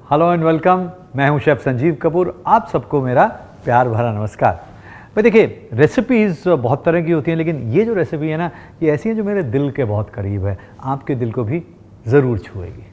Hello and welcome. मैं हूं chef Sanjeev Kapoor. आप सबको मेरा प्यार भरा नमस्कार। भाई देखिए, रेसिपीज़ बहुत तरह की होती हैं, लेकिन ये जो रेसिपी है ना, ये ऐसी है जो मेरे दिल के बहुत करीब है। आपके दिल को भी ज़रूर छुएगी।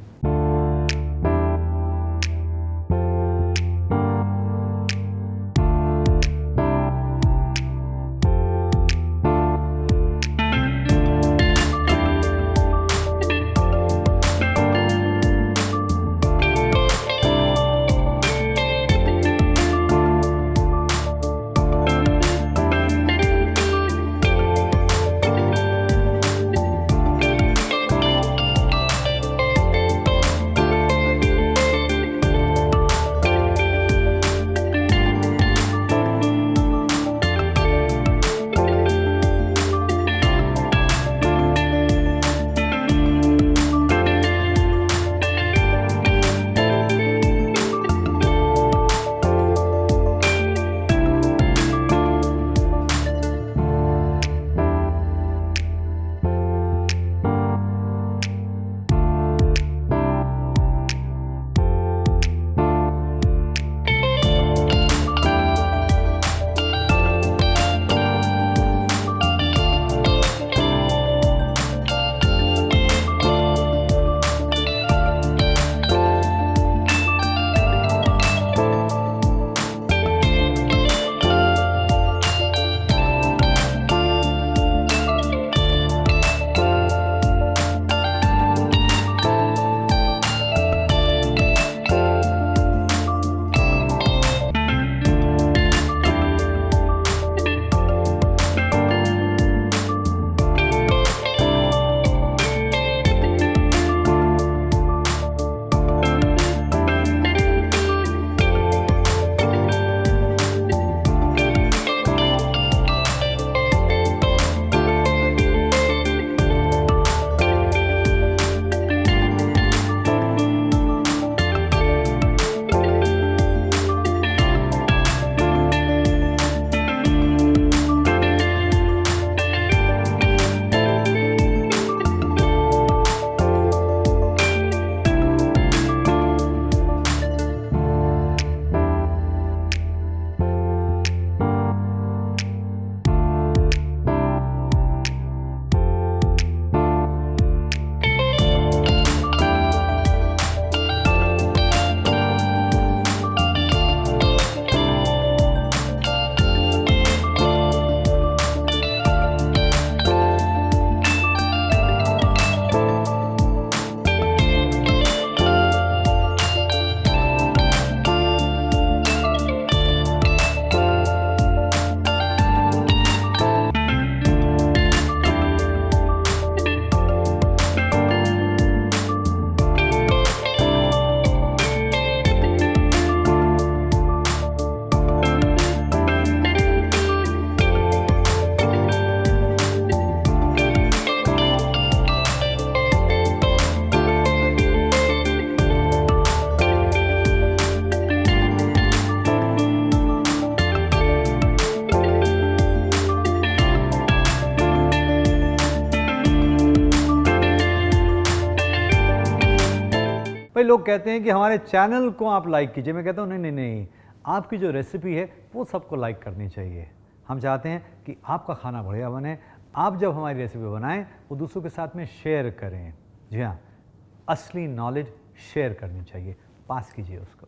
भाई लोग कहते हैं कि हमारे चैनल को आप लाइक कीजिए। मैं कहता हूँ नहीं नहीं नहीं, आपकी जो रेसिपी है वो सबको लाइक करनी चाहिए। हम चाहते हैं कि आपका खाना बढ़िया बने। आप जब हमारी रेसिपी बनाएं वो दूसरों के साथ में शेयर करें। जी हाँ, असली नॉलेज शेयर करनी चाहिए। पास कीजिए उसको।